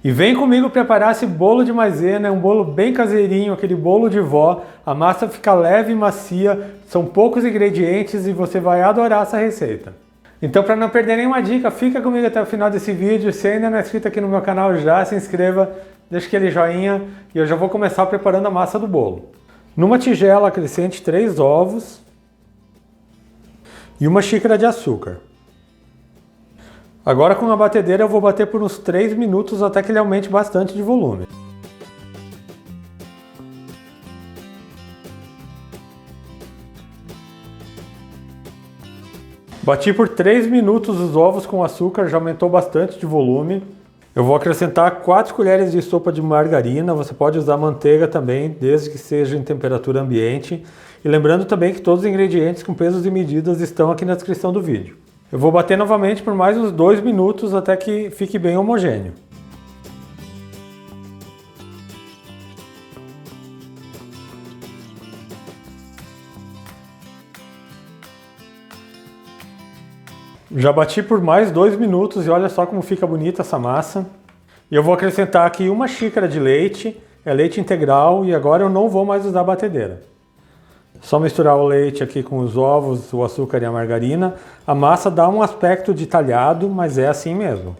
E vem comigo preparar esse bolo de maisena, é um bolo bem caseirinho, aquele bolo de vó. A massa fica leve e macia, são poucos ingredientes e você vai adorar essa receita. Então, para não perder nenhuma dica, fica comigo até o final desse vídeo. Se ainda não é inscrito aqui no meu canal, já se inscreva, deixa aquele joinha e eu já vou começar preparando a massa do bolo. Numa tigela, acrescente 3 ovos e 1 xícara de açúcar. Agora com a batedeira eu vou bater por uns 3 minutos até que ele aumente bastante de volume. Bati por 3 minutos os ovos com açúcar, já aumentou bastante de volume. Eu vou acrescentar 4 colheres de sopa de margarina, você pode usar manteiga também, desde que seja em temperatura ambiente. E lembrando também que todos os ingredientes com pesos e medidas estão aqui na descrição do vídeo. Eu vou bater novamente por mais uns 2 minutos até que fique bem homogêneo. Já bati por mais 2 minutos e olha só como fica bonita essa massa. E eu vou acrescentar aqui 1 xícara de leite, é leite integral, e agora eu não vou mais usar a batedeira. Só misturar o leite aqui com os ovos, o açúcar e a margarina. A massa dá um aspecto de talhado, mas é assim mesmo.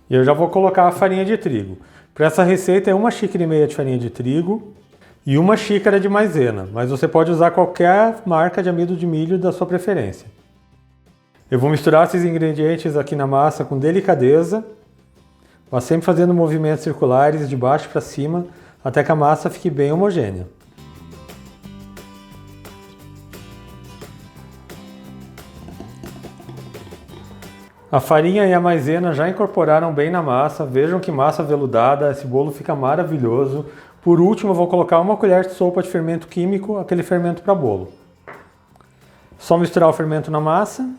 E eu já vou colocar a farinha de trigo. Para essa receita é 1,5 xícara de farinha de trigo e 1 xícara de maisena, mas você pode usar qualquer marca de amido de milho da sua preferência. Eu vou misturar esses ingredientes aqui na massa com delicadeza, mas sempre fazendo movimentos circulares de baixo para cima, até que a massa fique bem homogênea. A farinha e a maisena já incorporaram bem na massa, vejam que massa aveludada, esse bolo fica maravilhoso. Por último, eu vou colocar 1 colher de sopa de fermento químico, aquele fermento para bolo. Só misturar o fermento na massa,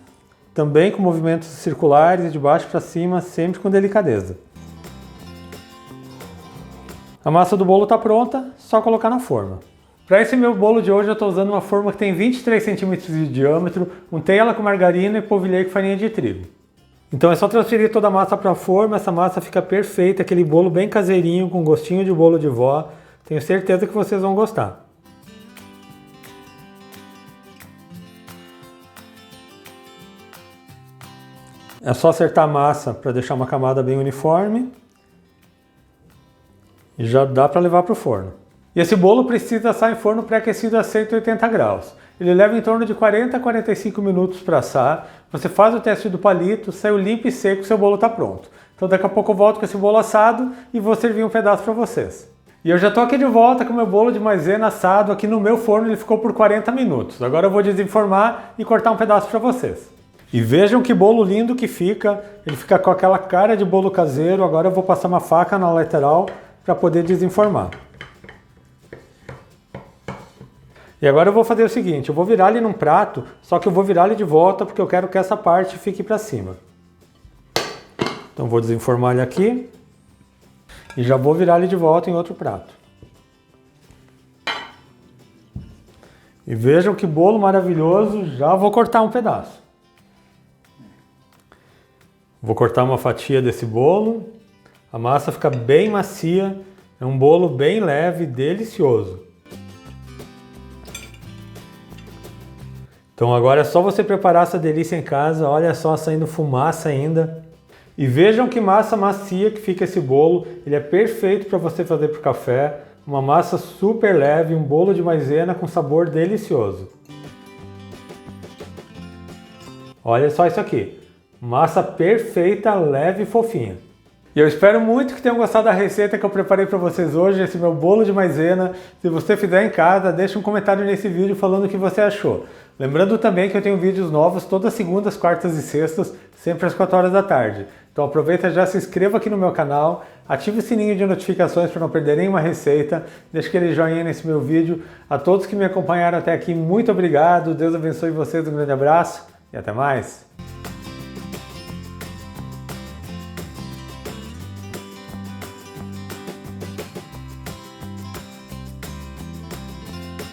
também com movimentos circulares de baixo para cima, sempre com delicadeza. A massa do bolo está pronta, só colocar na forma. Para esse meu bolo de hoje eu estou usando uma forma que tem 23 centímetros de diâmetro, untei ela com margarina e polvilhei com farinha de trigo. Então é só transferir toda a massa para a forma, essa massa fica perfeita, aquele bolo bem caseirinho, com gostinho de bolo de vó. Tenho certeza que vocês vão gostar. É só acertar a massa para deixar uma camada bem uniforme. E já dá para levar para o forno. E esse bolo precisa assar em forno pré-aquecido a 180 graus. Ele leva em torno de 40 a 45 minutos para assar. Você faz o teste do palito, saiu limpo e seco, seu bolo está pronto. Então daqui a pouco eu volto com esse bolo assado e vou servir um pedaço para vocês. E eu já estou aqui de volta com o meu bolo de maisena assado aqui no meu forno, ele ficou por 40 minutos. Agora eu vou desenformar e cortar um pedaço para vocês. E vejam que bolo lindo que fica, ele fica com aquela cara de bolo caseiro. Agora eu vou passar uma faca na lateral para poder desenformar. E agora eu vou fazer o seguinte, eu vou virar ele num prato, só que eu vou virar ele de volta porque eu quero que essa parte fique para cima. Então vou desenformar ele aqui e já vou virar ele de volta em outro prato. E vejam que bolo maravilhoso, já vou cortar um pedaço. Vou cortar uma fatia desse bolo. A massa fica bem macia, é um bolo bem leve, delicioso. Então agora é só você preparar essa delícia em casa, olha só saindo fumaça ainda. E vejam que massa macia que fica esse bolo, ele é perfeito para você fazer para o café. Uma massa super leve, um bolo de maisena com sabor delicioso. Olha só isso aqui, massa perfeita, leve e fofinha. E eu espero muito que tenham gostado da receita que eu preparei para vocês hoje, esse meu bolo de maisena. Se você fizer em casa, deixa um comentário nesse vídeo falando o que você achou. Lembrando também que eu tenho vídeos novos todas segundas, quartas e sextas, sempre às 4 horas da tarde. Então aproveita e já se inscreva aqui no meu canal, ative o sininho de notificações para não perder nenhuma receita, deixa aquele joinha nesse meu vídeo. A todos que me acompanharam até aqui, muito obrigado, Deus abençoe vocês, um grande abraço e até mais!